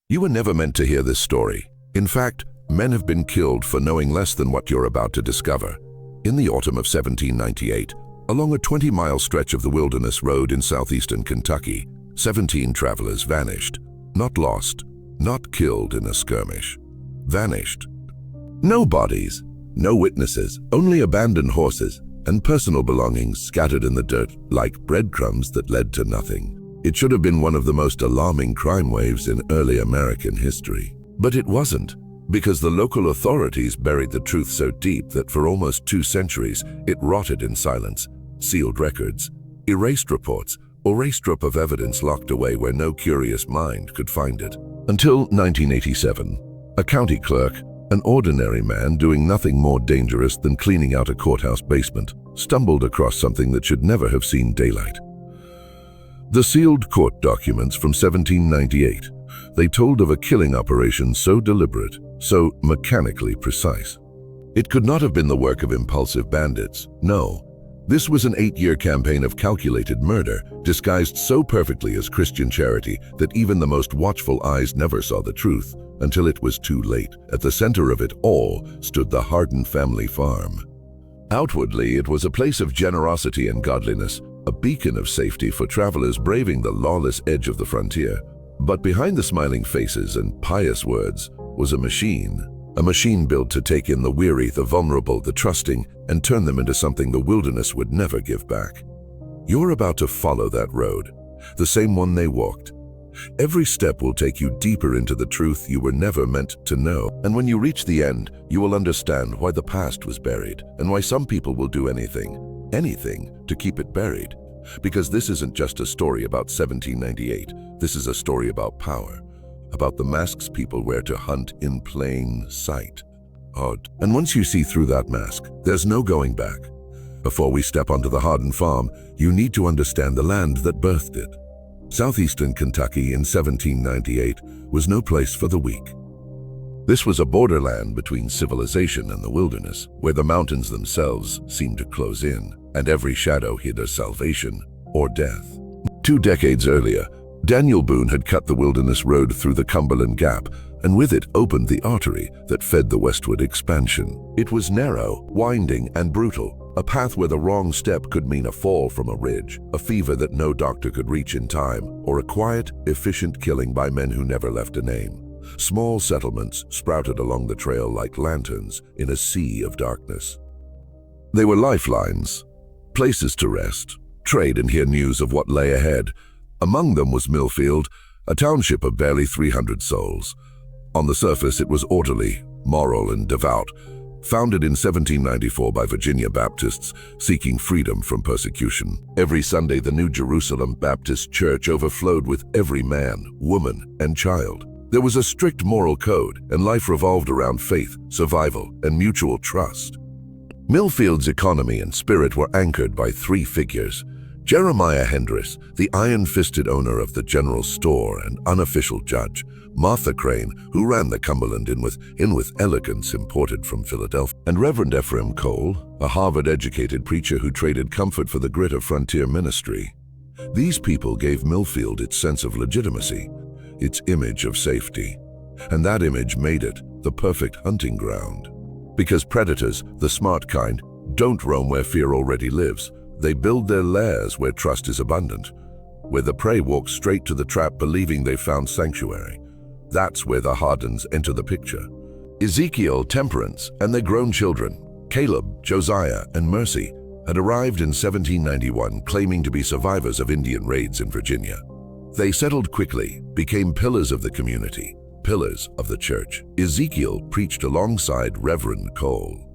You were never meant to hear this story. In fact, men have been killed for knowing less than what you're about to discover. In the autumn of 1798, along a 20-mile stretch of the Wilderness Road in southeastern Kentucky, 17 travelers vanished. Not lost, not killed in a skirmish. Vanished. No bodies, no witnesses, only abandoned horses and personal belongings scattered in the dirt like breadcrumbs that led to nothing. It should have been one of the most alarming crime waves in early American history. But it wasn't, because the local authorities buried the truth so deep that for almost 2 centuries it rotted in silence, sealed records, erased reports, or a strip of evidence locked away where no curious mind could find it. Until 1987, a county clerk, an ordinary man doing nothing more dangerous than cleaning out a courthouse basement, stumbled across something that should never have seen daylight. The sealed court documents from 1798. They told of a killing operation so deliberate, so mechanically precise. It could not have been the work of impulsive bandits. No, this was an 8-year campaign of calculated murder, disguised so perfectly as Christian charity that even the most watchful eyes never saw the truth until it was too late. At the center of it all stood the Hardin family farm. Outwardly, it was a place of generosity and godliness, a beacon of safety for travelers braving the lawless edge of the frontier. But behind the smiling faces and pious words was a machine built to take in the weary, the vulnerable, the trusting, and turn them into something the wilderness would never give back. You're about to follow that road, the same one they walked. Every step will take you deeper into the truth you were never meant to know. And when you reach the end, you will understand why the past was buried and why some people will do anything to keep it buried. Because this isn't just a story about 1798. This is a story about power, about the masks people wear to hunt in plain sight. Odd. And once you see through that mask, there's no going back. Before we step onto the Hardin farm, you need to understand the land that birthed it. Southeastern Kentucky in 1798 was no place for the weak. This was a borderland between civilization and the wilderness, where the mountains themselves seemed to close in, and every shadow hid a salvation or death. 2 decades earlier, Daniel Boone had cut the Wilderness Road through the Cumberland Gap, and with it opened the artery that fed the westward expansion. It was narrow, winding, and brutal, a path where the wrong step could mean a fall from a ridge, a fever that no doctor could reach in time, or a quiet, efficient killing by men who never left a name. Small settlements sprouted along the trail like lanterns in a sea of darkness. They were lifelines, places to rest, trade, and hear news of what lay ahead. Among them was Millfield, a township of barely 300 souls. On the surface, it was orderly, moral, and devout, founded in 1794 by Virginia Baptists seeking freedom from persecution. Every Sunday, the New Jerusalem Baptist Church overflowed with every man, woman, and child. There was a strict moral code, and life revolved around faith, survival, and mutual trust. Millfield's economy and spirit were anchored by 3 figures: Jeremiah Hendris, the iron-fisted owner of the general store and unofficial judge; Martha Crane, who ran the Cumberland Inn with elegance imported from Philadelphia; and Reverend Ephraim Cole, a Harvard-educated preacher who traded comfort for the grit of frontier ministry. These people gave Millfield its sense of legitimacy, its image of safety. And that image made it the perfect hunting ground. Because predators, the smart kind, don't roam where fear already lives. They build their lairs where trust is abundant, where the prey walks straight to the trap believing they've found sanctuary. That's where the Hardins enter the picture. Ezekiel, Temperance, and their grown children, Caleb, Josiah, and Mercy, had arrived in 1791 claiming to be survivors of Indian raids in Virginia. They settled quickly, became pillars of the community, pillars of the church. Ezekiel preached alongside Reverend Cole.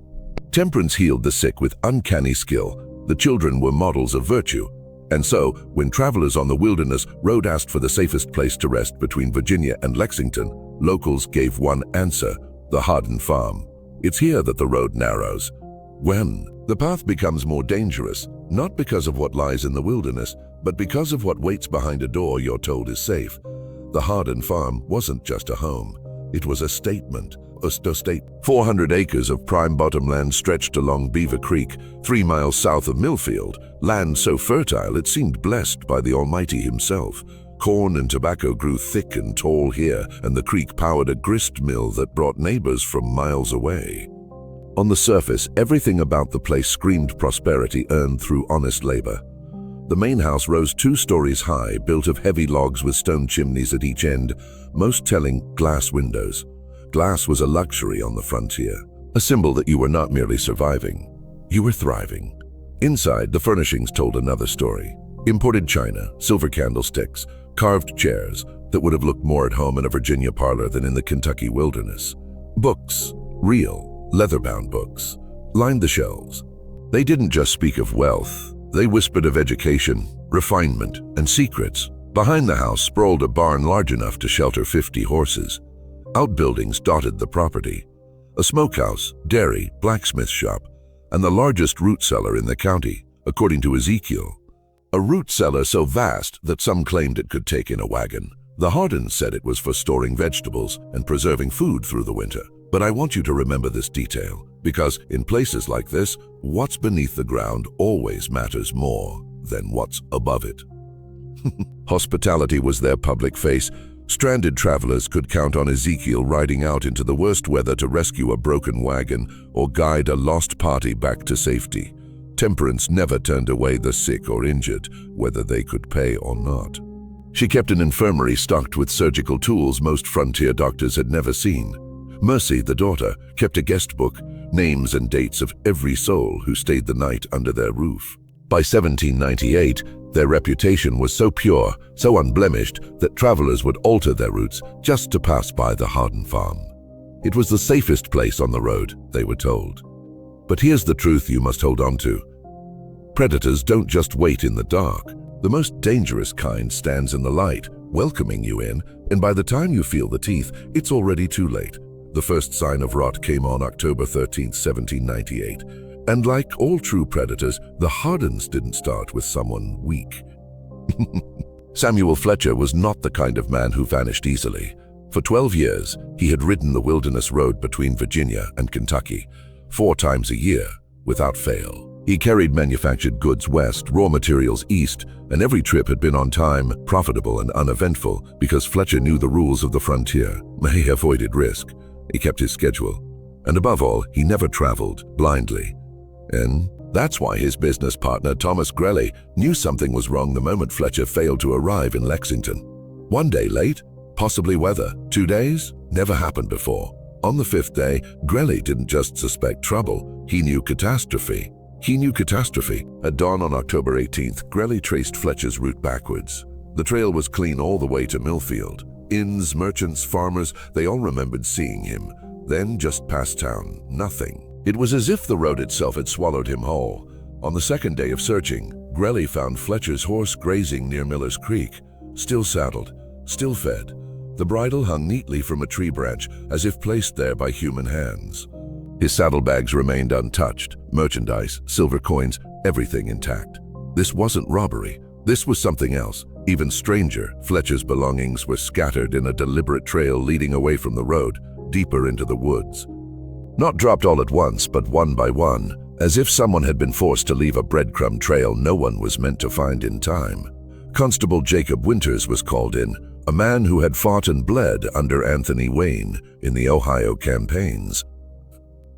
Temperance healed the sick with uncanny skill. The children were models of virtue. And so, when travelers on the Wilderness Road asked for the safest place to rest between Virginia and Lexington, locals gave one answer: the Hardin farm. It's here that the road narrows. When the path becomes more dangerous, not because of what lies in the wilderness, but because of what waits behind a door you're told is safe. The Hardin farm wasn't just a home. It was a statement. 400 acres of prime bottomland stretched along Beaver Creek, 3 miles south of Millfield, land so fertile it seemed blessed by the Almighty himself. Corn and tobacco grew thick and tall here, and the creek powered a grist mill that brought neighbors from miles away. On the surface, everything about the place screamed prosperity earned through honest labor. The main house rose 2 stories high, built of heavy logs with stone chimneys at each end, most telling glass windows. Glass was a luxury on the frontier, a symbol that you were not merely surviving, you were thriving. Inside, the furnishings told another story. Imported china, silver candlesticks, carved chairs that would have looked more at home in a Virginia parlor than in the Kentucky wilderness. Books, real, leather-bound books, lined the shelves. They didn't just speak of wealth. They whispered of education, refinement, and secrets. Behind the house sprawled a barn large enough to shelter 50 horses. Outbuildings dotted the property. A smokehouse, dairy, blacksmith shop, and the largest root cellar in the county, according to Ezekiel. A root cellar so vast that some claimed it could take in a wagon. The Hardins said it was for storing vegetables and preserving food through the winter. But I want you to remember this detail, because in places like this, what's beneath the ground always matters more than what's above it. Hospitality was their public face. Stranded travelers could count on Ezekiel riding out into the worst weather to rescue a broken wagon or guide a lost party back to safety. Temperance never turned away the sick or injured, whether they could pay or not. She kept an infirmary stocked with surgical tools most frontier doctors had never seen. Mercy, the daughter, kept a guest book, names and dates of every soul who stayed the night under their roof. By 1798, their reputation was so pure, so unblemished, that travelers would alter their routes just to pass by the Hardin farm. It was the safest place on the road, they were told. But here's the truth you must hold on to. Predators don't just wait in the dark. The most dangerous kind stands in the light, welcoming you in, and by the time you feel the teeth, it's already too late. The first sign of rot came on October 13, 1798. And like all true predators, the Hardins didn't start with someone weak. Samuel Fletcher was not the kind of man who vanished easily. For 12 years, he had ridden the wilderness road between Virginia and Kentucky, 4 times a year, without fail. He carried manufactured goods west, raw materials east, and every trip had been on time, profitable, and uneventful because Fletcher knew the rules of the frontier. He avoided risk. He kept his schedule. And above all, he never traveled blindly. And that's why his business partner, Thomas Greeley, knew something was wrong the moment Fletcher failed to arrive in Lexington. 1 day late, possibly weather. 2 days, never happened before. On the 5th day, Greeley didn't just suspect trouble, he knew catastrophe. At dawn on October 18th, Greeley traced Fletcher's route backwards. The trail was clean all the way to Millfield. Inns, merchants, farmers, they all remembered seeing him. Then, just past town, nothing. It was as if the road itself had swallowed him whole. On the 2nd day of searching, Greeley found Fletcher's horse grazing near Miller's Creek, still saddled, still fed. The bridle hung neatly from a tree branch, as if placed there by human hands. His saddlebags remained untouched, merchandise, silver coins, everything intact. This wasn't robbery. This was something else. Even stranger, Fletcher's belongings were scattered in a deliberate trail leading away from the road, deeper into the woods. Not dropped all at once, but one by one, as if someone had been forced to leave a breadcrumb trail no one was meant to find in time. Constable Jacob Winters was called in, a man who had fought and bled under Anthony Wayne in the Ohio campaigns.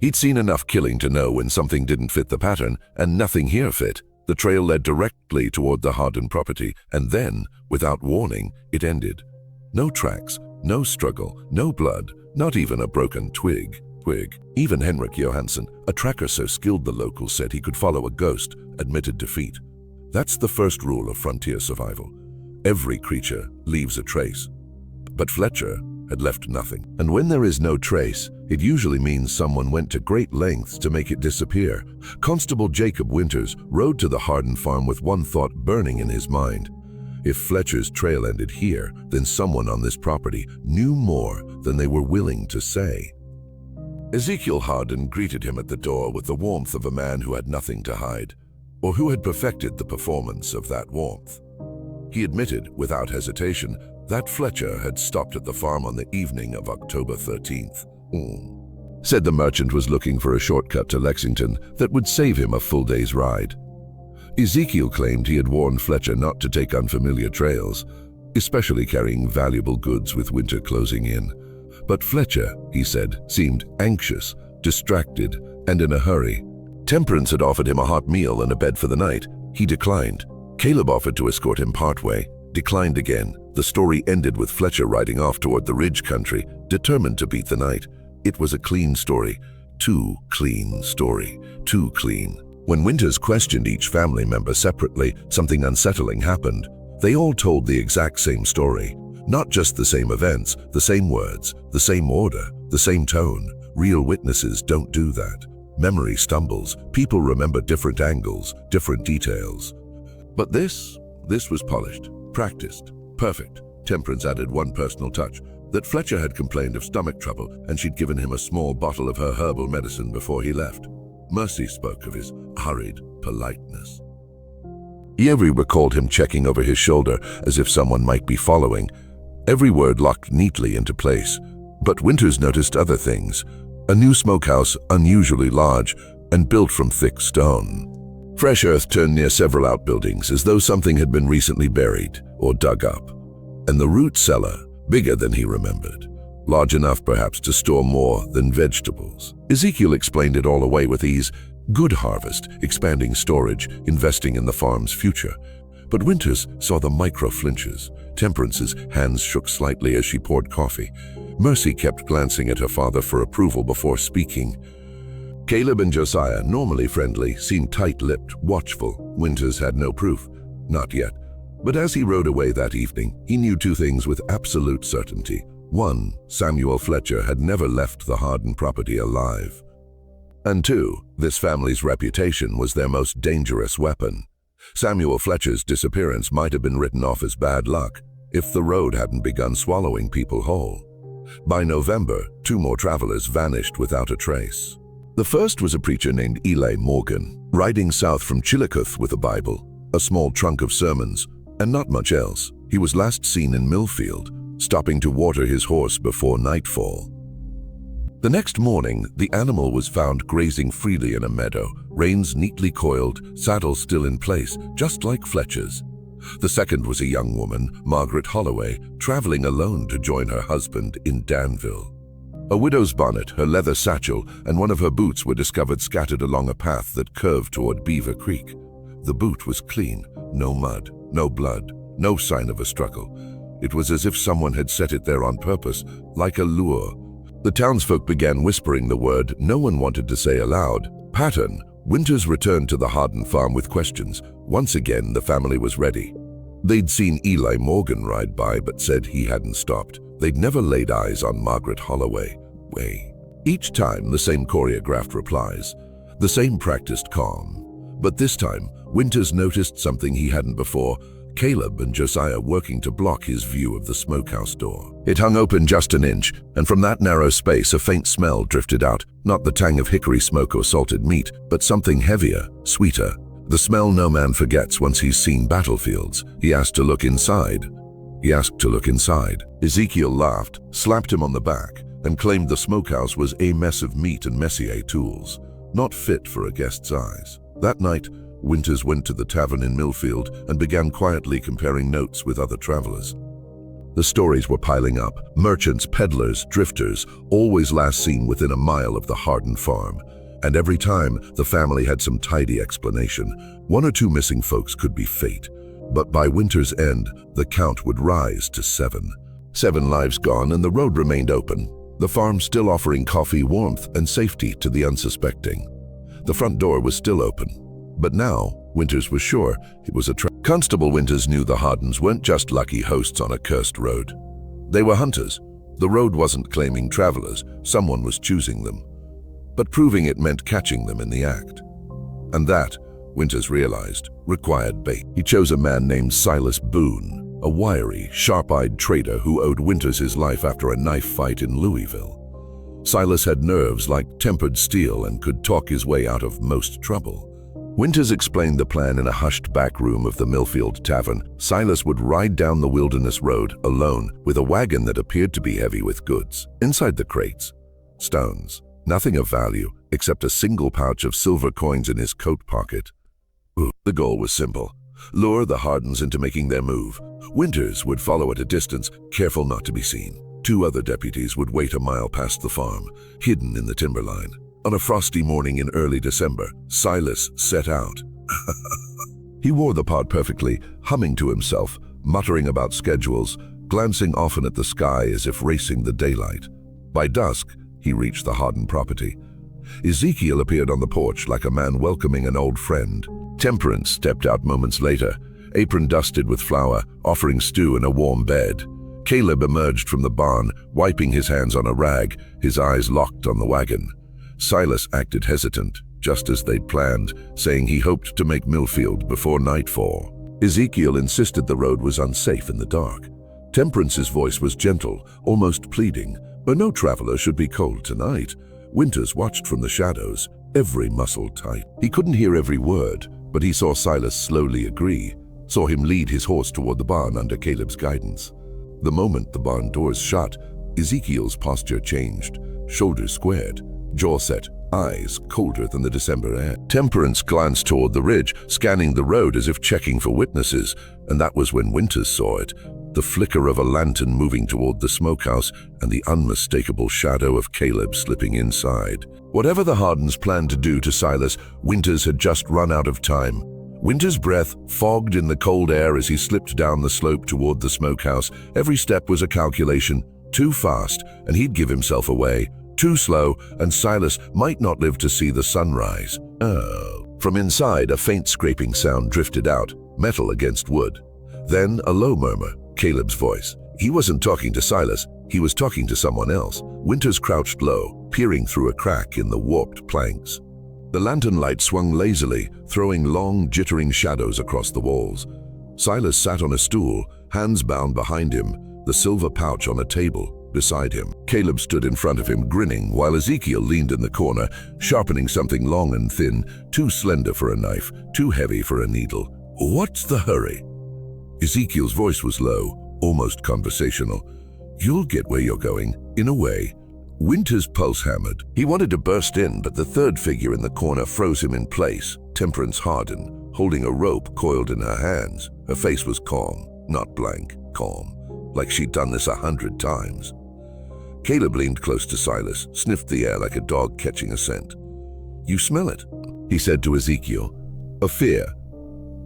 He'd seen enough killing to know when something didn't fit the pattern, and nothing here fit. The trail led directly toward the Hardin property, and then, without warning, it ended. No tracks, no struggle, no blood, not even a broken twig. Even Henrik Johansson, a tracker so skilled the locals said he could follow a ghost, admitted defeat. That's the first rule of frontier survival. Every creature leaves a trace. But Fletcher had left nothing. And when there is no trace, it usually means someone went to great lengths to make it disappear. Constable Jacob Winters rode to the Hardin farm with one thought burning in his mind. If Fletcher's trail ended here, then someone on this property knew more than they were willing to say. Ezekiel Hardin greeted him at the door with the warmth of a man who had nothing to hide, or who had perfected the performance of that warmth. He admitted, without hesitation, that Fletcher had stopped at the farm on the evening of October 13th. Said the merchant was looking for a shortcut to Lexington that would save him a full day's ride. Ezekiel claimed he had warned Fletcher not to take unfamiliar trails, especially carrying valuable goods with winter closing in. But Fletcher, he said, seemed anxious, distracted, and in a hurry. Temperance had offered him a hot meal and a bed for the night. He declined. Caleb offered to escort him partway, declined again. The story ended with Fletcher riding off toward the ridge country, determined to beat the night. It was a clean story. Too clean story. Too clean. When Winters questioned each family member separately, something unsettling happened. They all told the exact same story. Not just the same events, the same words, the same order, the same tone. Real witnesses don't do that. Memory stumbles. People remember different angles, different details. But this was polished, practiced, perfect. Temperance added one personal touch, that Fletcher had complained of stomach trouble and she'd given him a small bottle of her herbal medicine before he left. Mercy spoke of his hurried politeness. Every recalled him checking over his shoulder as if someone might be following. Every word locked neatly into place. But Winters noticed other things. A new smokehouse, unusually large, and built from thick stone. Fresh earth turned near several outbuildings as though something had been recently buried or dug up. And the root cellar, bigger than he remembered. Large enough perhaps to store more than vegetables. Ezekiel explained it all away with ease. Good harvest, expanding storage, investing in the farm's future. But Winters saw the micro flinches. Temperance's hands shook slightly as she poured coffee. Mercy kept glancing at her father for approval before speaking. Caleb and Josiah, normally friendly, seemed tight-lipped, watchful. Winters had no proof. Not yet. But as he rode away that evening, he knew two things with absolute certainty. One, Samuel Fletcher had never left the Hardin property alive. And two, this family's reputation was their most dangerous weapon. Samuel Fletcher's disappearance might have been written off as bad luck if the road hadn't begun swallowing people whole. By November, 2 more travelers vanished without a trace. The first was a preacher named Eli Morgan, riding south from Chillicothe with a Bible, a small trunk of sermons, and not much else. He was last seen in Millfield, stopping to water his horse before nightfall. The next morning, the animal was found grazing freely in a meadow, reins neatly coiled, saddle still in place, just like Fletcher's. The second was a young woman, Margaret Holloway, traveling alone to join her husband in Danville. A widow's bonnet, her leather satchel, and one of her boots were discovered scattered along a path that curved toward Beaver Creek. The boot was clean, no mud, no blood, no sign of a struggle. It was as if someone had set it there on purpose, like a lure. The townsfolk began whispering the word no one wanted to say aloud. Pattern. Winters returned to the Hardin farm with questions. Once again, the family was ready. They'd seen Eli Morgan ride by, but said he hadn't stopped. They'd never laid eyes on Margaret Holloway. Each time, the same choreographed replies, the same practiced calm. But this time, Winters noticed something he hadn't before. Caleb and Josiah working to block his view of the smokehouse door. It hung open just an inch, and from that narrow space a faint smell drifted out, not the tang of hickory smoke or salted meat, but something heavier, sweeter. The smell no man forgets once he's seen battlefields. He asked to look inside. Ezekiel laughed, slapped him on the back, and claimed the smokehouse was a mess of meat and messier tools, not fit for a guest's eyes. That night, Winters went to the tavern in Millfield and began quietly comparing notes with other travelers. The stories were piling up. Merchants, peddlers, drifters, always last seen within a mile of the Hardin farm. And every time, the family had some tidy explanation. 1 or 2 missing folks could be fate. But by winter's end, the count would rise to 7. 7 lives gone and the road remained open. The farm still offering coffee, warmth, and safety to the unsuspecting. The front door was still open. But now, Winters was sure it was a trap. Constable Winters knew the Hardins weren't just lucky hosts on a cursed road. They were hunters. The road wasn't claiming travelers, someone was choosing them. But proving it meant catching them in the act. And that, Winters realized, required bait. He chose a man named Silas Boone, a wiry, sharp-eyed trader who owed Winters his life after a knife fight in Louisville. Silas had nerves like tempered steel and could talk his way out of most trouble. Winters explained the plan in a hushed back room of the Millfield Tavern. Silas would ride down the wilderness road alone with a wagon that appeared to be heavy with goods. Inside the crates, stones, nothing of value except a single pouch of silver coins in his coat pocket. The goal was simple. Lure the Hardins into making their move. Winters would follow at a distance, careful not to be seen. 2 other deputies would wait a mile past the farm, hidden in the timberline. On a frosty morning in early December, Silas set out. He wore the pod perfectly, humming to himself, muttering about schedules, glancing often at the sky as if racing the daylight. By dusk, he reached the Hardin property. Ezekiel appeared on the porch like a man welcoming an old friend. Temperance stepped out moments later, apron dusted with flour, offering stew and a warm bed. Caleb emerged from the barn, wiping his hands on a rag, his eyes locked on the wagon. Silas acted hesitant, just as they'd planned, saying he hoped to make Millfield before nightfall. Ezekiel insisted the road was unsafe in the dark. Temperance's voice was gentle, almost pleading, but no traveler should be cold tonight. Winters watched from the shadows, every muscle tight. He couldn't hear every word, but he saw Silas slowly agree, saw him lead his horse toward the barn under Caleb's guidance. The moment the barn doors shut, Ezekiel's posture changed, shoulders squared, jaw set, eyes colder than the December air. Temperance glanced toward the ridge, scanning the road as if checking for witnesses, and that was when Winters saw it. The flicker of a lantern moving toward the smokehouse and the unmistakable shadow of Caleb slipping inside. Whatever the Hardins planned to do to Silas, Winters had just run out of time. Winters' breath fogged in the cold air as he slipped down the slope toward the smokehouse. Every step was a calculation. Too fast, and he'd give himself away. Too slow, and Silas might not live to see the sunrise. Oh. From inside, a faint scraping sound drifted out, metal against wood. Then a low murmur, Caleb's voice. He wasn't talking to Silas, he was talking to someone else. Winters crouched low, peering through a crack in the warped planks. The lantern light swung lazily, throwing long, jittering shadows across the walls. Silas sat on a stool, hands bound behind him, the silver pouch on a table beside him. Caleb stood in front of him, grinning, while Ezekiel leaned in the corner, sharpening something long and thin, too slender for a knife, too heavy for a needle. "What's the hurry?" Ezekiel's voice was low, almost conversational. "You'll get where you're going, in a way." Winters' pulse hammered. He wanted to burst in, but the third figure in the corner froze him in place, Temperance Hardin, holding a rope coiled in her hands. Her face was calm, not blank, calm, like she'd done this 100 times. Caleb leaned close to Silas, sniffed the air like a dog catching a scent. "You smell it," he said to Ezekiel. "A fear,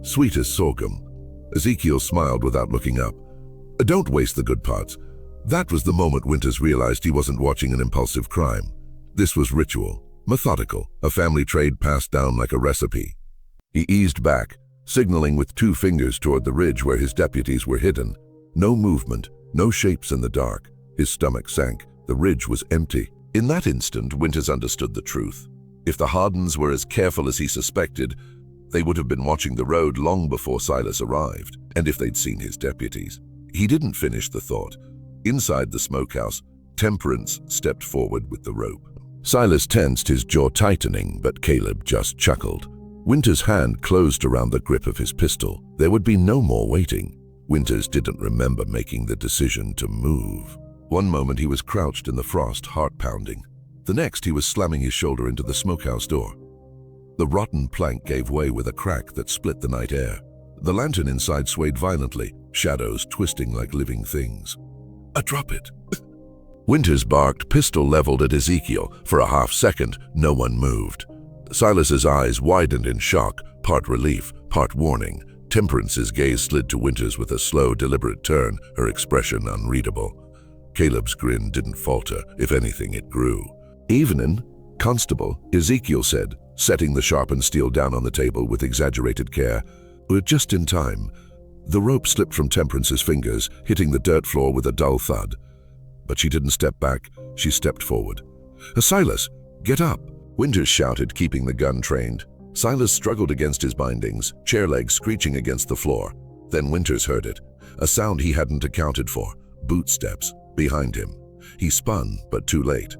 sweet as sorghum." Ezekiel smiled without looking up. "Don't waste the good parts." That was the moment Winters realized he wasn't watching an impulsive crime. This was ritual, methodical, a family trade passed down like a recipe. He eased back, signaling with 2 fingers toward the ridge where his deputies were hidden. No movement, no shapes in the dark. His stomach sank. The ridge was empty. In that instant, Winters understood the truth. If the Hardins were as careful as he suspected, they would have been watching the road long before Silas arrived, and if they'd seen his deputies. He didn't finish the thought. Inside the smokehouse, Temperance stepped forward with the rope. Silas tensed, his jaw tightening, but Caleb just chuckled. Winters' hand closed around the grip of his pistol. There would be no more waiting. Winters didn't remember making the decision to move. One moment he was crouched in the frost, heart pounding. The next he was slamming his shoulder into the smokehouse door. The rotten plank gave way with a crack that split the night air. The lantern inside swayed violently, shadows twisting like living things. "Drop it." Winters barked, pistol leveled at Ezekiel. For a half second, no one moved. Silas's eyes widened in shock, part relief, part warning. Temperance's gaze slid to Winters with a slow, deliberate turn, her expression unreadable. Caleb's grin didn't falter. If anything, it grew. "Evening, Constable," Ezekiel said, setting the sharpened steel down on the table with exaggerated care. "We're just in time." The rope slipped from Temperance's fingers, hitting the dirt floor with a dull thud. But she didn't step back. She stepped forward. "Silas, get up!" Winters shouted, keeping the gun trained. Silas struggled against his bindings, chair legs screeching against the floor. Then Winters heard it, a sound he hadn't accounted for. Boot steps behind him. He spun, but too late.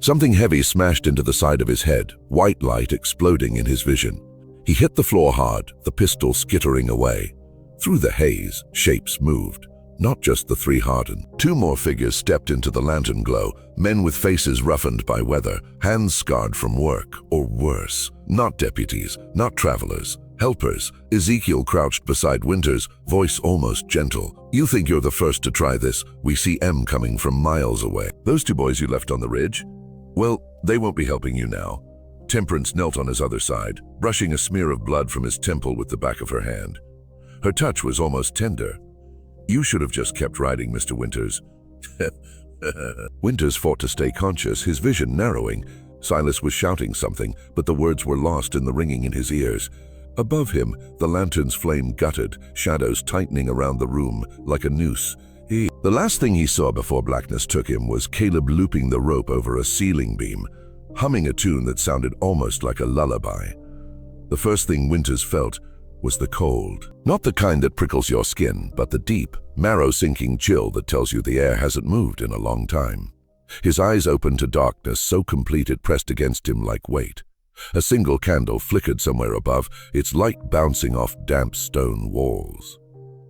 Something heavy smashed into the side of his head, white light exploding in his vision. He hit the floor hard, the pistol skittering away. Through the haze, shapes moved. Not just the 3 Hardin. 2 more figures stepped into the lantern glow, men with faces roughened by weather, hands scarred from work, or worse. Not deputies, not travelers. Helpers. Ezekiel crouched beside Winters, voice almost gentle. You think you're the first to try this? We see M coming from miles away. Those two boys you left on the ridge? Well, they won't be helping you now. Temperance knelt on his other side, brushing a smear of blood from his temple with the back of her hand. Her touch was almost tender. You should have just kept riding, Mr. Winters. Winters fought to stay conscious, his vision narrowing. Silas was shouting something, but the words were lost in the ringing in his ears. Above him, the lantern's flame guttered, shadows tightening around the room like a noose. The last thing he saw before blackness took him was Caleb looping the rope over a ceiling beam, humming a tune that sounded almost like a lullaby. The first thing Winters felt was the cold. Not the kind that prickles your skin, but the deep, marrow-sinking chill that tells you the air hasn't moved in a long time. His eyes opened to darkness so complete it pressed against him like weight. A single candle flickered somewhere above, its light bouncing off damp stone walls.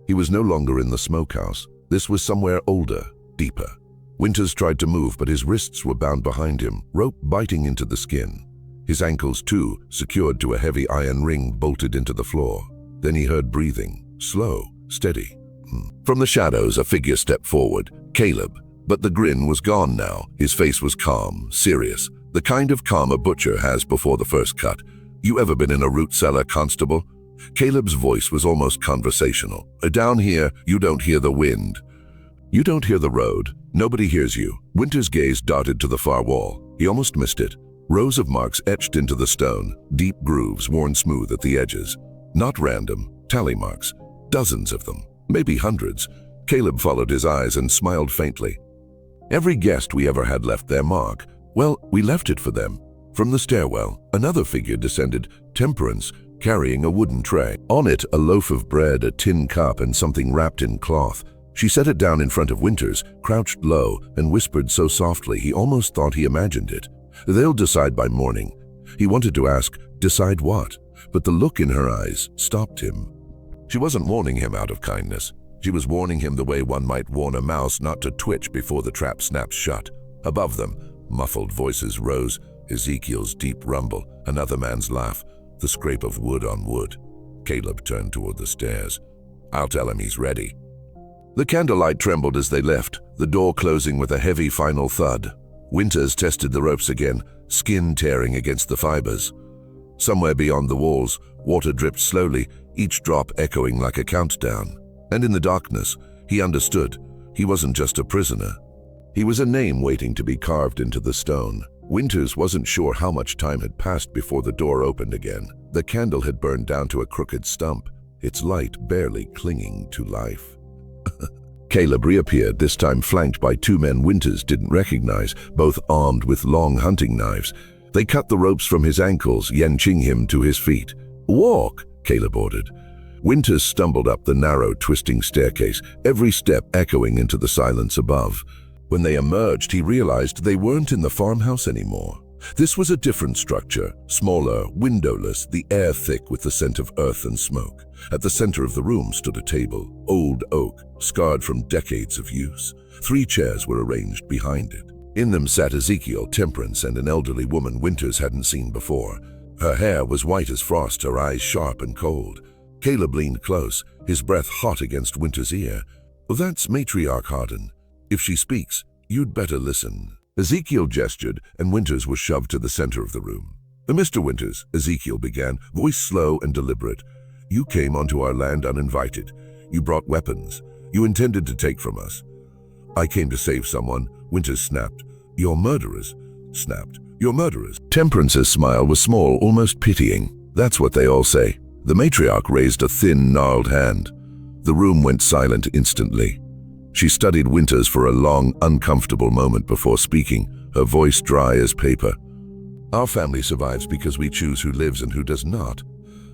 He was no longer in the smokehouse. This was somewhere older, deeper. Winters tried to move, but his wrists were bound behind him, rope biting into the skin. His ankles, too, secured to a heavy iron ring, bolted into the floor. Then he heard breathing, slow, steady. From the shadows, a figure stepped forward, Caleb. But the grin was gone now. His face was calm, serious. The kind of calm a butcher has before the first cut. You ever been in a root cellar, Constable? Caleb's voice was almost conversational. Down here, you don't hear the wind. You don't hear the road. Nobody hears you. Winters' gaze darted to the far wall. He almost missed it. Rows of marks etched into the stone, deep grooves worn smooth at the edges. Not random, tally marks. Dozens of them, maybe hundreds. Caleb followed his eyes and smiled faintly. Every guest we ever had left their mark. Well, we left it for them. From the stairwell, another figure descended, Temperance, carrying a wooden tray. On it, a loaf of bread, a tin cup, and something wrapped in cloth. She set it down in front of Winters, crouched low, and whispered so softly he almost thought he imagined it. They'll decide by morning. He wanted to ask, decide what? But the look in her eyes stopped him. She wasn't warning him out of kindness. She was warning him the way one might warn a mouse not to twitch before the trap snaps shut. Above them, muffled voices rose, Ezekiel's deep rumble, another man's laugh, the scrape of wood on wood. Caleb turned toward the stairs. I'll tell him he's ready. The candlelight trembled as they left, the door closing with a heavy final thud. Winters tested the ropes again, skin tearing against the fibers. Somewhere beyond the walls, water dripped slowly, each drop echoing like a countdown. And in the darkness, he understood. He wasn't just a prisoner. He was a name waiting to be carved into the stone. Winters wasn't sure how much time had passed before the door opened again. The candle had burned down to a crooked stump, its light barely clinging to life. Caleb reappeared, this time flanked by two men Winters didn't recognize, both armed with long hunting knives. They cut the ropes from his ankles, yanching him to his feet. Walk, Caleb ordered. Winters stumbled up the narrow, twisting staircase, every step echoing into the silence above. When they emerged, he realized they weren't in the farmhouse anymore. This was a different structure, smaller, windowless, the air thick with the scent of earth and smoke. At the center of the room stood a table, old oak, scarred from decades of use. 3 chairs were arranged behind it. In them sat Ezekiel, Temperance, and an elderly woman Winters hadn't seen before. Her hair was white as frost, her eyes sharp and cold. Caleb leaned close, his breath hot against Winters' ear. That's Matriarch Hardin. If she speaks, you'd better listen. Ezekiel gestured, and Winters was shoved to the center of the room. Mr. Winters, Ezekiel began, voice slow and deliberate. You came onto our land uninvited. You brought weapons. You intended to take from us. I came to save someone, Winters snapped. You're murderers. Snapped. You're murderers. Temperance's smile was small, almost pitying. That's what they all say. The matriarch raised a thin, gnarled hand. The room went silent instantly. She studied Winters for a long, uncomfortable moment before speaking, her voice dry as paper. Our family survives because we choose who lives and who does not.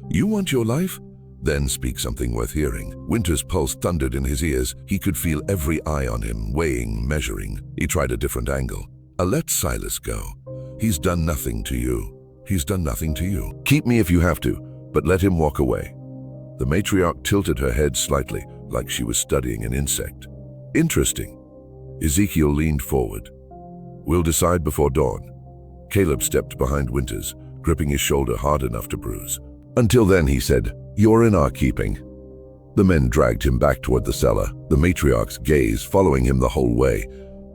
You want your life? Then speak something worth hearing. Winters' pulse thundered in his ears. He could feel every eye on him, weighing, measuring. He tried a different angle. Let Silas go. He's done nothing to you. He's done nothing to you. Keep me if you have to, but let him walk away. The matriarch tilted her head slightly, like she was studying an insect. Interesting. Ezekiel leaned forward. We'll decide before dawn. Caleb stepped behind Winters, gripping his shoulder hard enough to bruise. Until then, he said, "You're in our keeping." The men dragged him back toward the cellar, the matriarch's gaze following him the whole way,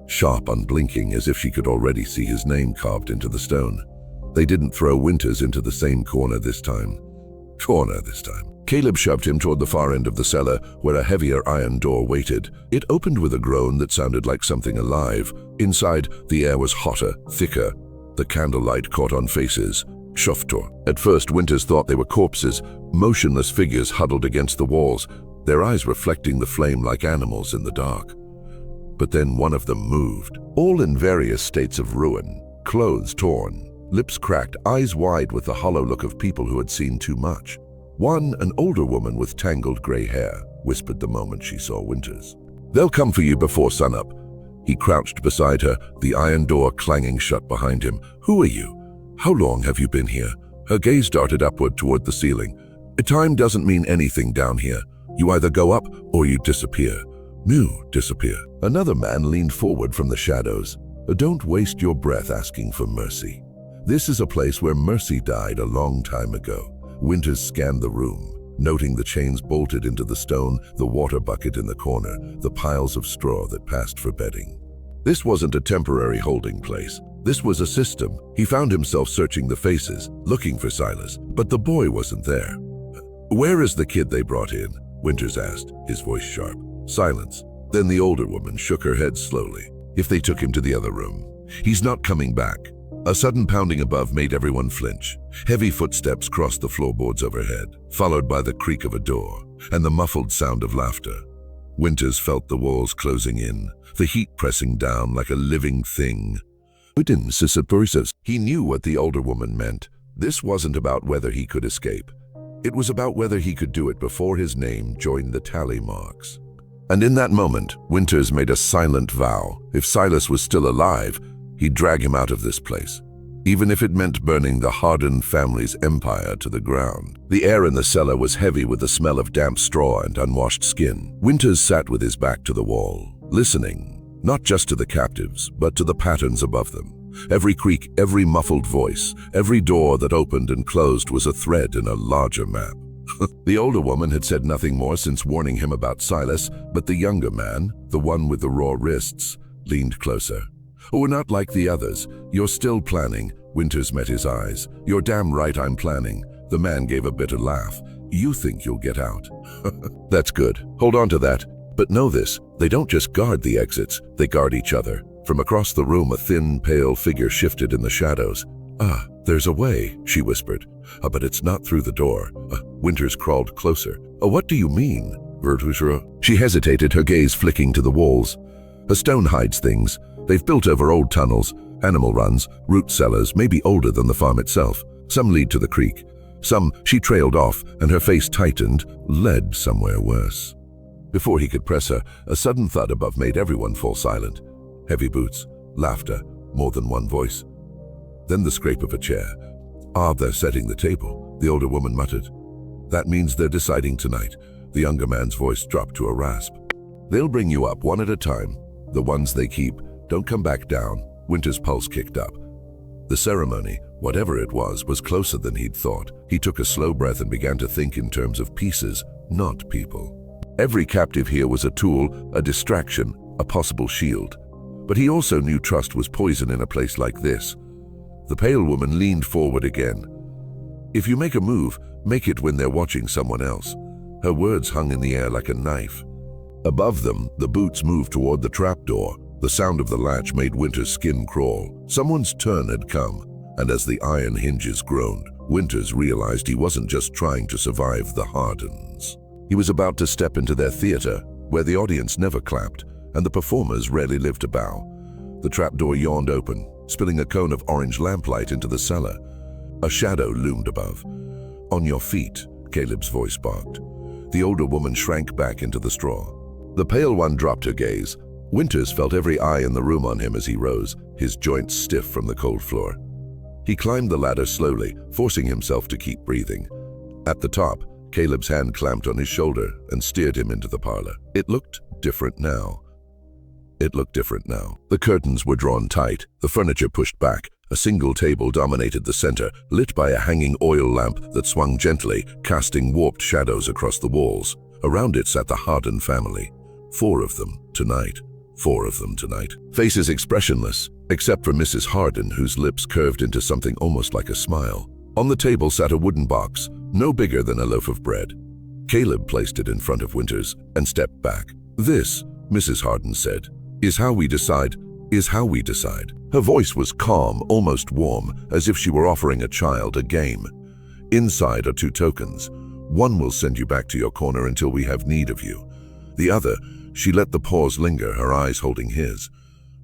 sharp, unblinking, as if she could already see his name carved into the stone. They didn't throw Winters into the same corner this time. Caleb shoved him toward the far end of the cellar, where a heavier iron door waited. It opened with a groan that sounded like something alive. Inside, the air was hotter, thicker. The candlelight caught on faces. Shoftor. At first, Winters thought they were corpses, motionless figures huddled against the walls, their eyes reflecting the flame like animals in the dark. But then one of them moved, all in various states of ruin, clothes torn, lips cracked, eyes wide with the hollow look of people who had seen too much. One, an older woman with tangled gray hair, whispered the moment she saw Winters. "They'll come for you before sunup." He crouched beside her, the iron door clanging shut behind him. "Who are you? How long have you been here?" Her gaze darted upward toward the ceiling. "Time doesn't mean anything down here. You either go up or you disappear." Disappear. Another man leaned forward from the shadows. "Don't waste your breath asking for mercy. This is a place where mercy died a long time ago." Winters scanned the room, noting the chains bolted into the stone, the water bucket in the corner, the piles of straw that passed for bedding. This wasn't a temporary holding place. This was a system. He found himself searching the faces, looking for Silas, but the boy wasn't there. "Where is the kid they brought in?" Winters asked, his voice sharp. Silence. Then the older woman shook her head slowly. "If they took him to the other room, he's not coming back." A sudden pounding above made everyone flinch. Heavy footsteps crossed the floorboards overhead, followed by the creak of a door and the muffled sound of laughter. Winters felt the walls closing in, the heat pressing down like a living thing. He knew what the older woman meant. This wasn't about whether he could escape. It was about whether he could do it before his name joined the tally marks. And in that moment, Winters made a silent vow. If Silas was still alive, he'd drag him out of this place, even if it meant burning the Hardin family's empire to the ground. The air in the cellar was heavy with the smell of damp straw and unwashed skin. Winters sat with his back to the wall, listening, not just to the captives, but to the patterns above them. Every creak, every muffled voice, every door that opened and closed was a thread in a larger map. The older woman had said nothing more since warning him about Silas, but the younger man, the one with the raw wrists, leaned closer. "Oh, not like the others. You're still planning." Winters met his eyes. "You're damn right I'm planning." The man gave a bitter laugh. "You think you'll get out." "That's good. Hold on to that. But know this, they don't just guard the exits, they guard each other." From across the room, a thin, pale figure shifted in the shadows. There's a way," she whispered. But it's not through the door." Winters crawled closer. What do you mean?" She hesitated, her gaze flicking to the walls. "A stone hides things. They've built over old tunnels, animal runs, root cellars, maybe older than the farm itself. Some lead to the creek. Some," she trailed off, and her face tightened, "led somewhere worse." Before he could press her, a sudden thud above made everyone fall silent. Heavy boots, laughter, more than one voice. Then the scrape of a chair. They're setting the table," the older woman muttered. "That means they're deciding tonight." The younger man's voice dropped to a rasp. "They'll bring you up one at a time. The ones they keep. Don't come back down." Winter's pulse kicked up. The ceremony, whatever it was closer than he'd thought. He took a slow breath and began to think in terms of pieces, not people. Every captive here was a tool, a distraction, a possible shield. But he also knew trust was poison in a place like this. The pale woman leaned forward again. "If you make a move, make it when they're watching someone else." Her words hung in the air like a knife. Above them, the boots moved toward the trapdoor. The sound of the latch made Winter's skin crawl. Someone's turn had come, and as the iron hinges groaned, Winters realized he wasn't just trying to survive the Hardins. He was about to step into their theater, where the audience never clapped, and the performers rarely lived to bow. The trapdoor yawned open, spilling a cone of orange lamplight into the cellar. A shadow loomed above. "On your feet," Caleb's voice barked. The older woman shrank back into the straw. The pale one dropped her gaze. Winters felt every eye in the room on him as he rose, his joints stiff from the cold floor. He climbed the ladder slowly, forcing himself to keep breathing. At the top, Caleb's hand clamped on his shoulder and steered him into the parlor. It looked different now. The curtains were drawn tight, the furniture pushed back, A single table dominated the center, lit by a hanging oil lamp that swung gently, casting warped shadows across the walls. Around it sat the Hardin family. 4 of them tonight. 4 of them tonight. Faces expressionless, except for Mrs. Hardin, whose lips curved into something almost like a smile. On the table sat a wooden box, no bigger than a loaf of bread. Caleb placed it in front of Winters and stepped back. "This," Mrs. Hardin said, is how we decide. Her voice was calm, almost warm, as if she were offering a child a game. "Inside are 2 tokens. One will send you back to your corner until we have need of you. The other," she let the pause linger, her eyes holding his,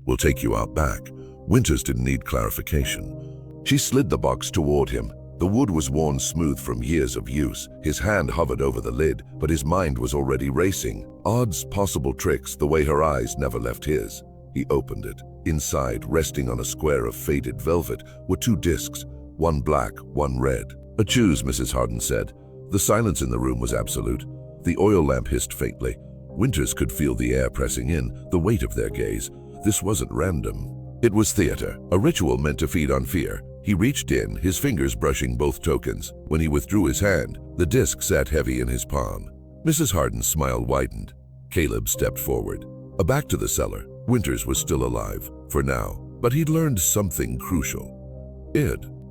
"will take you out back." Winters didn't need clarification. She slid the box toward him. The wood was worn smooth from years of use. His hand hovered over the lid, but his mind was already racing. Odds, possible tricks, the way her eyes never left his. He opened it. Inside, resting on a square of faded velvet, were 2 discs, one black, one red. "A choose," Mrs. Hardin said. The silence in the room was absolute. The oil lamp hissed faintly. Winters could feel the air pressing in, the weight of their gaze. This wasn't random. It was theater, a ritual meant to feed on fear. He reached in, his fingers brushing both tokens. When he withdrew his hand, the disc sat heavy in his palm. Mrs. Hardin's smile widened. Caleb stepped forward. Back to the cellar. Winters was still alive, for now, but he'd learned something crucial.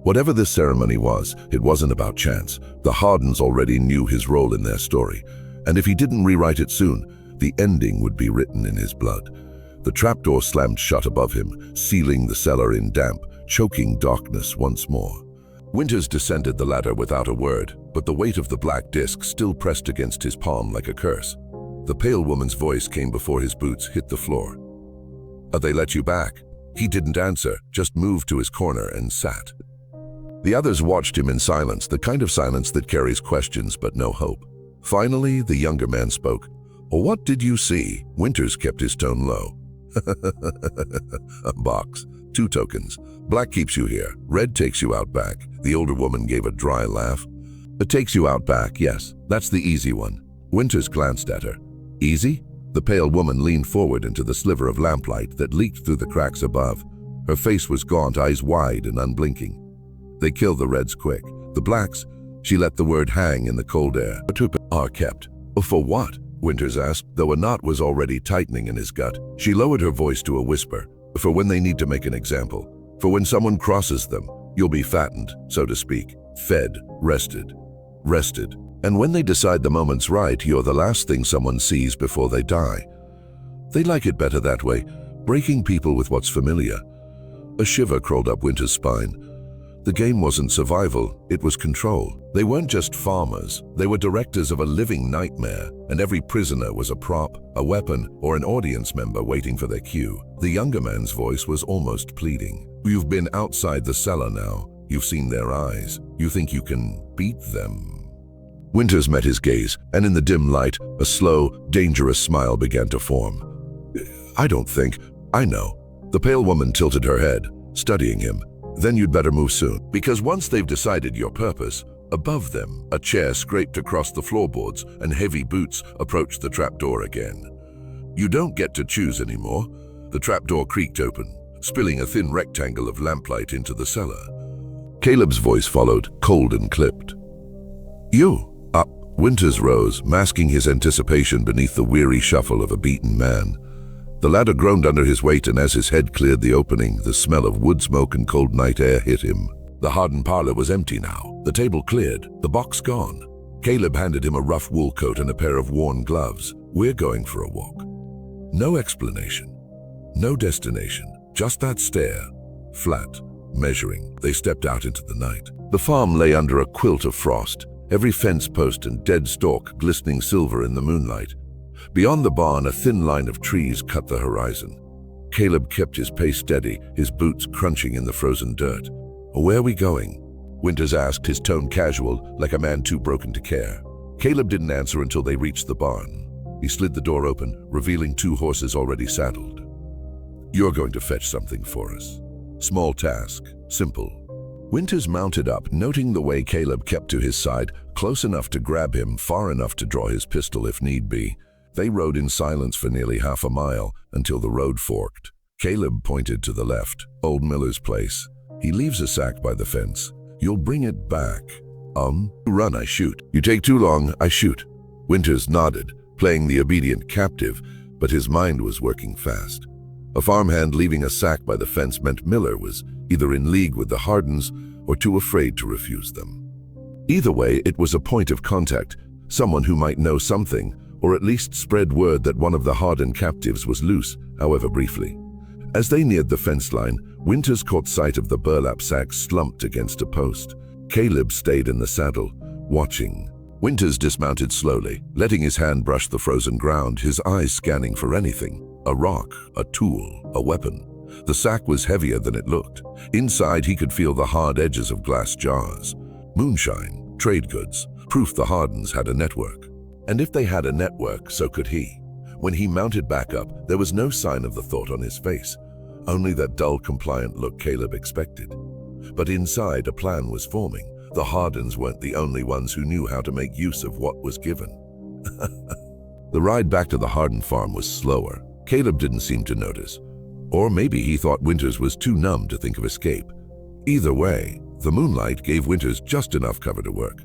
Whatever this ceremony was, it wasn't about chance. The Hardins already knew his role in their story, and if he didn't rewrite it soon, the ending would be written in his blood. The trapdoor slammed shut above him, sealing the cellar in damp, choking darkness once more. Winters descended the ladder without a word, but the weight of the black disc still pressed against his palm like a curse. The pale woman's voice came before his boots hit the floor. "They let you back?" He didn't answer, just moved to his corner and sat. The others watched him in silence, the kind of silence that carries questions but no hope. Finally, the younger man spoke. "What did you see?" Winters kept his tone low. "A box. 2 tokens. Black keeps you here. Red takes you out back." The older woman gave a dry laugh. "It takes you out back, yes. That's the easy one." Winters glanced at her. "Easy?" The pale woman leaned forward into the sliver of lamplight that leaked through the cracks above. Her face was gaunt, eyes wide and unblinking. "They kill the reds quick. The blacks," she let the word hang in the cold air, "are kept." "For what?" Winters asked, though a knot was already tightening in his gut. She lowered her voice to a whisper. "For when they need to make an example. For when someone crosses them, you'll be fattened, so to speak. Fed, rested. And when they decide the moment's right, you're the last thing someone sees before they die. They like it better that way, breaking people with what's familiar." A shiver crawled up Winter's spine. The game wasn't survival, it was control. They weren't just farmers, they were directors of a living nightmare, and every prisoner was a prop, a weapon, or an audience member waiting for their cue. The younger man's voice was almost pleading. "You've been outside the cellar now. You've seen their eyes. You think you can beat them?" Winters met his gaze, and in the dim light, a slow, dangerous smile began to form. "I don't think. I know." The pale woman tilted her head, studying him. "Then you'd better move soon, because once they've decided your purpose," above them, a chair scraped across the floorboards and heavy boots approached the trapdoor again. "You don't get to choose anymore." The trapdoor creaked open, spilling a thin rectangle of lamplight into the cellar. Caleb's voice followed, cold and clipped. "You." Up. Winters rose, masking his anticipation beneath the weary shuffle of a beaten man. The ladder groaned under his weight, and as his head cleared the opening, the smell of wood smoke and cold night air hit him. The Hardin parlor was empty now, the table cleared, the box gone. Caleb handed him a rough wool coat and a pair of worn gloves. "We're going for a walk." No explanation, no destination, just that stare, flat, measuring. They stepped out into the night. The farm lay under a quilt of frost, every fence post and dead stalk glistening silver in the moonlight. Beyond the barn, a thin line of trees cut the horizon. Caleb kept his pace steady, his boots crunching in the frozen dirt. "Where are we going?" Winters asked, his tone casual, like a man too broken to care. Caleb didn't answer until they reached the barn. He slid the door open, revealing 2 horses already saddled. "You're going to fetch something for us. Small task, simple." Winters mounted up, noting the way Caleb kept to his side, close enough to grab him, far enough to draw his pistol if need be. They rode in silence for nearly half a mile, until the road forked. Caleb pointed to the left, Old Miller's place. He leaves a sack by the fence. You'll bring it back. Run, I shoot. You take too long, I shoot. Winters nodded, playing the obedient captive, but his mind was working fast. A farmhand leaving a sack by the fence meant Miller was either in league with the Hardins or too afraid to refuse them. Either way, it was a point of contact, someone who might know something, or at least spread word that one of the Hardin captives was loose, however briefly. As they neared the fence line, Winters caught sight of the burlap sack slumped against a post. Caleb stayed in the saddle, watching. Winters dismounted slowly, letting his hand brush the frozen ground, his eyes scanning for anything. A rock, a tool, a weapon. The sack was heavier than it looked. Inside, he could feel the hard edges of glass jars. Moonshine, trade goods, proof the Hardins had a network. And if they had a network, so could he. When he mounted back up, there was no sign of the thought on his face, only that dull, compliant look Caleb expected. But inside, a plan was forming. The Hardins weren't the only ones who knew how to make use of what was given. The ride back to the Hardin farm was slower. Caleb didn't seem to notice. Or maybe he thought Winters was too numb to think of escape. Either way, the moonlight gave Winters just enough cover to work.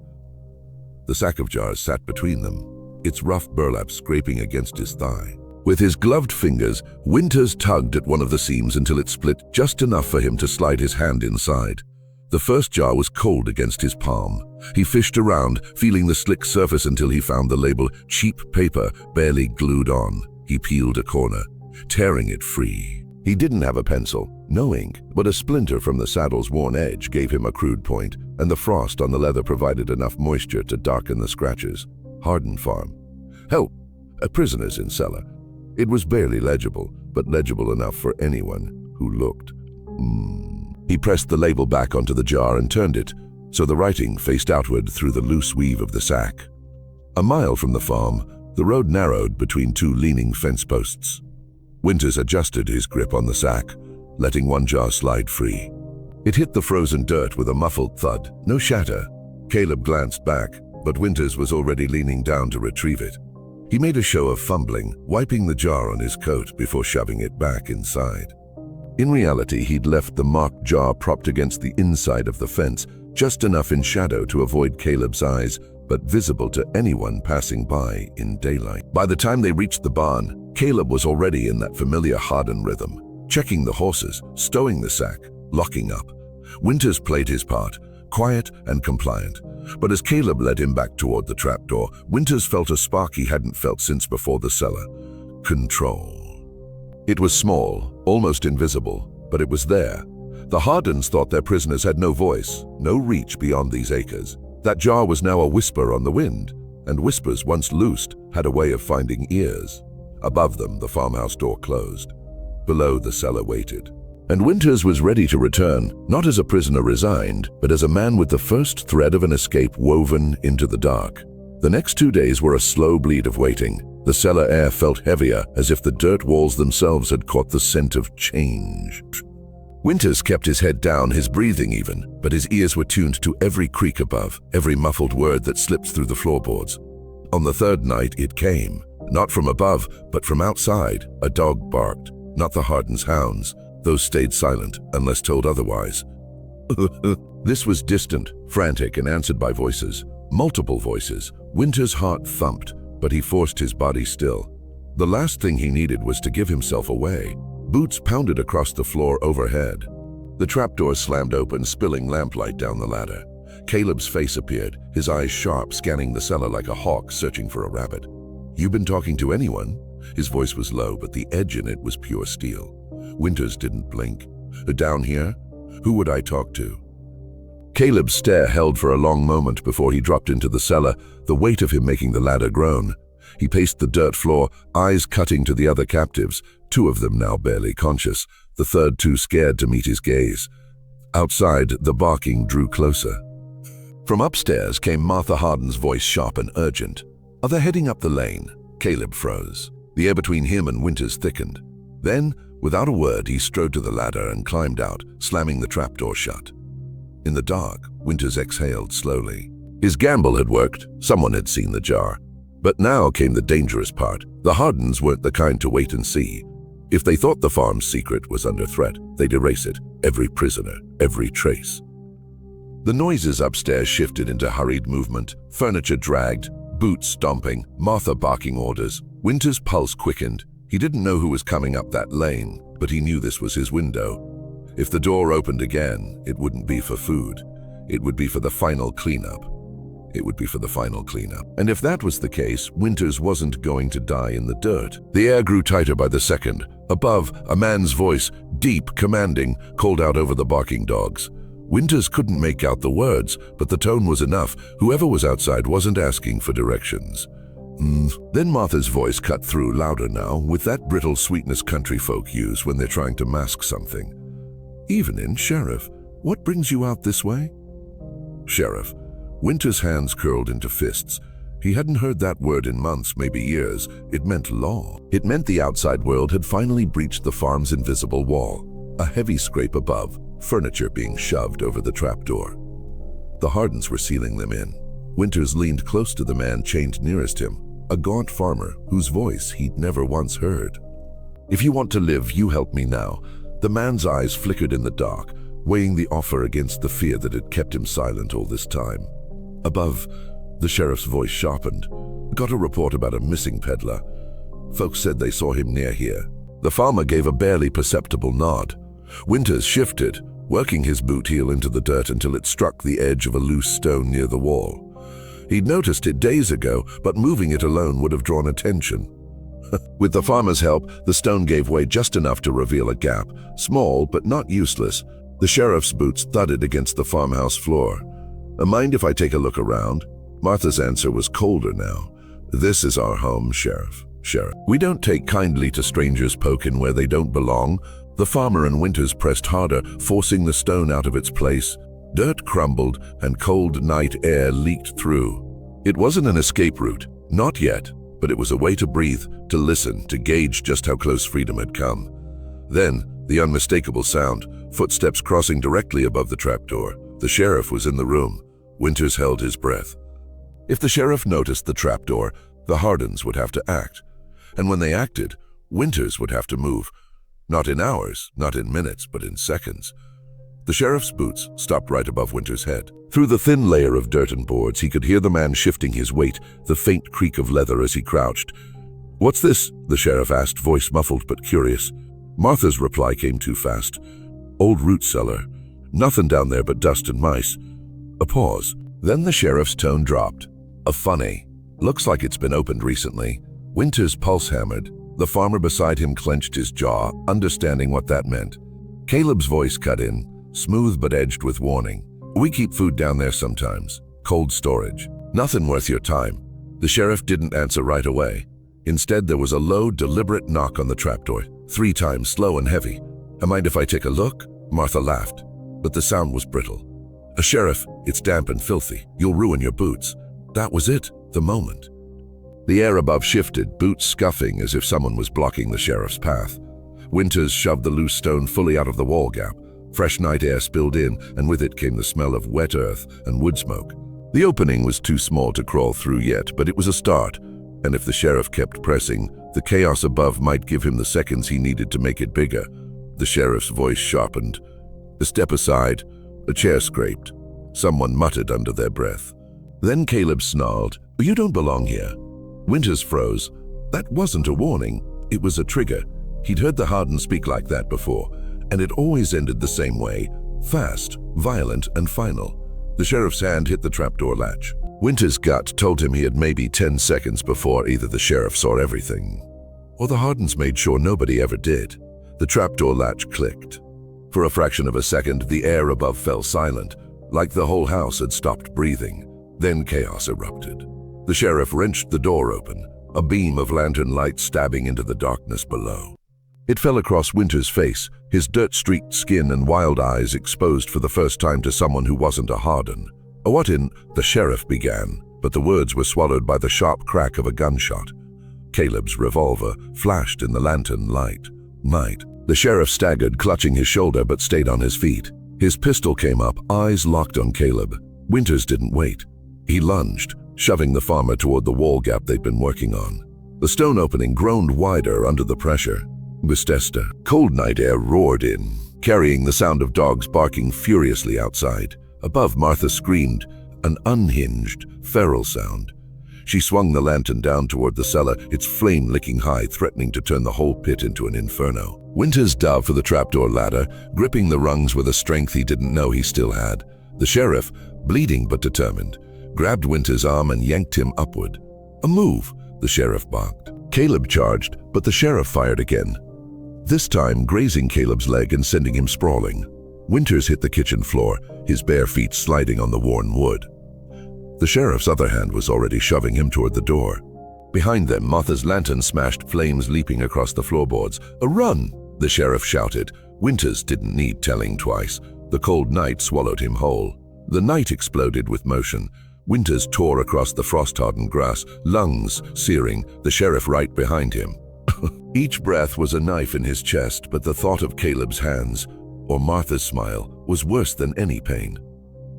The sack of jars sat between them, its rough burlap scraping against his thigh. With his gloved fingers, Winters tugged at one of the seams until it split just enough for him to slide his hand inside. The first jar was cold against his palm. He fished around, feeling the slick surface until he found the label "cheap paper" barely glued on. He peeled a corner, tearing it free. He didn't have a pencil, no ink, but a splinter from the saddle's worn edge gave him a crude point, and the frost on the leather provided enough moisture to darken the scratches. Hardin Farm. Help! Prisoners in cellar. It was barely legible, but legible enough for anyone who looked. He pressed the label back onto the jar and turned it, so the writing faced outward through the loose weave of the sack. A mile from the farm, the road narrowed between two leaning fence posts. Winters adjusted his grip on the sack, letting one jar slide free. It hit the frozen dirt with a muffled thud, no shatter. Caleb glanced back, but Winters was already leaning down to retrieve it. He made a show of fumbling, wiping the jar on his coat before shoving it back inside. In reality, he'd left the marked jar propped against the inside of the fence, just enough in shadow to avoid Caleb's eyes, but visible to anyone passing by in daylight. By the time they reached the barn, Caleb was already in that familiar Hardin rhythm, checking the horses, stowing the sack, locking up. Winters played his part, quiet and compliant. But as Caleb led him back toward the trapdoor, Winters felt a spark he hadn't felt since before the cellar. Control. It was small, almost invisible, but it was there. The Hardins thought their prisoners had no voice, no reach beyond these acres. That jar was now a whisper on the wind, and whispers, once loosed, had a way of finding ears. Above them, the farmhouse door closed. Below, the cellar waited. And Winters was ready to return, not as a prisoner resigned, but as a man with the first thread of an escape woven into the dark. The next 2 days were a slow bleed of waiting. The cellar air felt heavier, as if the dirt walls themselves had caught the scent of change. Winters kept his head down, his breathing even, but his ears were tuned to every creak above, every muffled word that slipped through the floorboards. On the third night, it came. Not from above, but from outside. A dog barked, not the Hardins' hounds. Those stayed silent, unless told otherwise. This was distant, frantic, and answered by voices. Multiple voices. Winters' heart thumped, but he forced his body still. The last thing he needed was to give himself away. Boots pounded across the floor overhead. The trapdoor slammed open, spilling lamplight down the ladder. Caleb's face appeared, his eyes sharp, scanning the cellar like a hawk searching for a rabbit. "You been talking to anyone?" His voice was low, but the edge in it was pure steel. Winters didn't blink. "Down here? Who would I talk to?" Caleb's stare held for a long moment before he dropped into the cellar, the weight of him making the ladder groan. He paced the dirt floor, eyes cutting to the other captives, 2 of them now barely conscious, the third too scared to meet his gaze. Outside, the barking drew closer. From upstairs came Martha Hardin's voice, sharp and urgent. "Are they heading up the lane?" Caleb froze. The air between him and Winters thickened. Then, without a word, he strode to the ladder and climbed out, slamming the trapdoor shut. In the dark, Winters exhaled slowly. His gamble had worked. Someone had seen the jar. But now came the dangerous part. The Hardins weren't the kind to wait and see. If they thought the farm's secret was under threat, they'd erase it, every prisoner, every trace. The noises upstairs shifted into hurried movement, furniture dragged, boots stomping, Martha barking orders. Winter's pulse quickened. He didn't know who was coming up that lane, but he knew this was his window. If the door opened again, it wouldn't be for food. It would be for the final cleanup. It would be for the final cleanup. And if that was the case, Winters wasn't going to die in the dirt. The air grew tighter by the second. Above, a man's voice, deep, commanding, called out over the barking dogs. Winters couldn't make out the words, but the tone was enough. Whoever was outside wasn't asking for directions. Then Martha's voice cut through, louder now, with that brittle sweetness country folk use when they're trying to mask something. "Evening, Sheriff. What brings you out this way?" Sheriff. Winter's hands curled into fists. He hadn't heard that word in months, maybe years. It meant law. It meant the outside world had finally breached the farm's invisible wall. A heavy scrape above, furniture being shoved over the trapdoor. The Hardins were sealing them in. Winters leaned close to the man chained nearest him, a gaunt farmer whose voice he'd never once heard. "If you want to live, you help me now." The man's eyes flickered in the dark, weighing the offer against the fear that had kept him silent all this time. Above, the sheriff's voice sharpened. "Got a report about a missing peddler. Folks said they saw him near here." The farmer gave a barely perceptible nod. Winters shifted, working his boot heel into the dirt until it struck the edge of a loose stone near the wall. He'd noticed it days ago, but moving it alone would have drawn attention. With the farmer's help, the stone gave way just enough to reveal a gap, small but not useless. The sheriff's boots thudded against the farmhouse floor. "Mind if I take a look around?" Martha's answer was colder now. "This is our home, Sheriff. We don't take kindly to strangers poking where they don't belong." The farmer and Winters pressed harder, forcing the stone out of its place. Dirt crumbled and cold night air leaked through. It wasn't an escape route, not yet, but it was a way to breathe, to listen, to gauge just how close freedom had come. Then, the unmistakable sound, footsteps crossing directly above the trapdoor. The sheriff was in the room. Winters held his breath. If the sheriff noticed the trapdoor, the Hardins would have to act. And when they acted, Winters would have to move. Not in hours, not in minutes, but in seconds. The sheriff's boots stopped right above Winters' head. Through the thin layer of dirt and boards, he could hear the man shifting his weight, the faint creak of leather as he crouched. "What's this?" the sheriff asked, voice muffled but curious. Martha's reply came too fast. "Old root cellar. Nothing down there but dust and mice." A pause. Then the sheriff's tone dropped. "A funny. Looks like it's been opened recently." Winters' pulse hammered. The farmer beside him clenched his jaw, understanding what that meant. Caleb's voice cut in, smooth but edged with warning. "We keep food down there sometimes. Cold storage. Nothing worth your time." The sheriff didn't answer right away. Instead, there was a low, deliberate knock on the trapdoor, 3 times, slow and heavy. "Mind if I take a look?" Martha laughed, but the sound was brittle. "Sheriff, it's damp and filthy. You'll ruin your boots." That was it, the moment. The air above shifted, boots scuffing as if someone was blocking the sheriff's path. Winters shoved the loose stone fully out of the wall gap. Fresh night air spilled in, and with it came the smell of wet earth and wood smoke. The opening was too small to crawl through yet, but it was a start. And if the sheriff kept pressing, the chaos above might give him the seconds he needed to make it bigger. The sheriff's voice sharpened. A step aside, a chair scraped. Someone muttered under their breath. Then Caleb snarled, "You don't belong here." Winters froze. That wasn't a warning, it was a trigger. He'd heard the Hardin speak like that before, and it always ended the same way, fast, violent, and final. The sheriff's hand hit the trapdoor latch. Winters' gut told him he had maybe 10 seconds before either the sheriff saw everything, or the Hardins made sure nobody ever did. The trapdoor latch clicked. For a fraction of a second, the air above fell silent, like the whole house had stopped breathing. Then chaos erupted. The sheriff wrenched the door open, a beam of lantern light stabbing into the darkness below. It fell across Winters' face, his dirt-streaked skin and wild eyes exposed for the first time to someone who wasn't a Hardin. "What in—" the sheriff began, but the words were swallowed by the sharp crack of a gunshot. Caleb's revolver flashed in the lantern light. The sheriff staggered, clutching his shoulder, but stayed on his feet. His pistol came up, eyes locked on Caleb. Winters didn't wait. He lunged, shoving the farmer toward the wall gap they'd been working on. The stone opening groaned wider under the pressure. Sinister. Cold night air roared in, carrying the sound of dogs barking furiously outside. Above, Martha screamed, an unhinged, feral sound. She swung the lantern down toward the cellar, its flame licking high, threatening to turn the whole pit into an inferno. Winters dove for the trapdoor ladder, gripping the rungs with a strength he didn't know he still had. The sheriff, bleeding but determined, grabbed Winters' arm and yanked him upward. "A move," the sheriff barked. Caleb charged, but the sheriff fired again, this time grazing Caleb's leg and sending him sprawling. Winters hit the kitchen floor, his bare feet sliding on the worn wood. The sheriff's other hand was already shoving him toward the door. Behind them, Martha's lantern smashed, flames leaping across the floorboards. "A run!" the sheriff shouted. Winters didn't need telling twice. The cold night swallowed him whole. The night exploded with motion. Winters tore across the frost-hardened grass, lungs searing, the sheriff right behind him. Each breath was a knife in his chest, but the thought of Caleb's hands, or Martha's smile, was worse than any pain.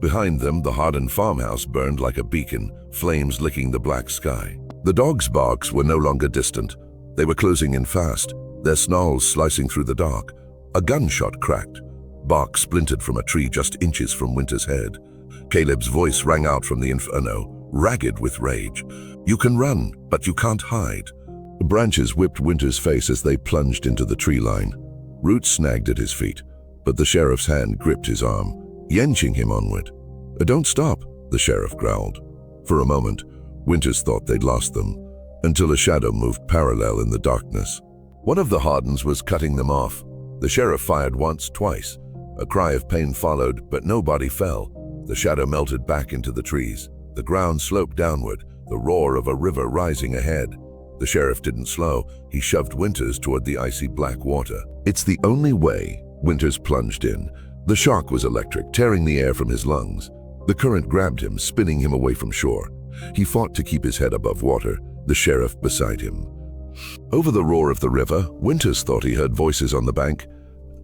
Behind them, the Hardin farmhouse burned like a beacon, flames licking the black sky. The dogs' barks were no longer distant. They were closing in fast, their snarls slicing through the dark. A gunshot cracked. Bark splintered from a tree just inches from Winter's head. Caleb's voice rang out from the inferno, ragged with rage. "You can run, but you can't hide." The branches whipped Winter's face as they plunged into the tree line. Roots snagged at his feet, but the sheriff's hand gripped his arm, yanking him onward. "Don't stop," the sheriff growled. For a moment, Winters thought they'd lost them, until a shadow moved parallel in the darkness. One of the Hardins was cutting them off. The sheriff fired once, twice. A cry of pain followed, but no body fell. The shadow melted back into the trees. The ground sloped downward, the roar of a river rising ahead. The sheriff didn't slow. He shoved Winters toward the icy black water. "It's the only way." Winters plunged in. The shock was electric, tearing the air from his lungs. The current grabbed him, spinning him away from shore. He fought to keep his head above water, the sheriff beside him. Over the roar of the river, Winters thought he heard voices on the bank,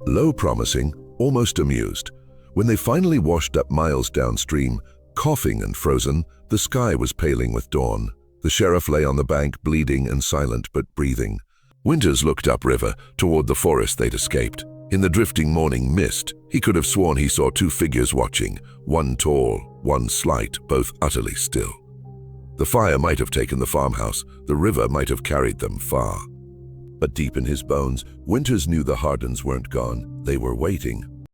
low, promising, almost amused. When they finally washed up miles downstream, coughing and frozen, the sky was paling with dawn. The sheriff lay on the bank, bleeding and silent but breathing. Winters looked upriver, toward the forest they'd escaped. In the drifting morning mist, he could have sworn he saw two figures watching, one tall, one slight, both utterly still. The fire might have taken the farmhouse, the river might have carried them far. But deep in his bones, Winters knew the Hardins weren't gone. They were waiting.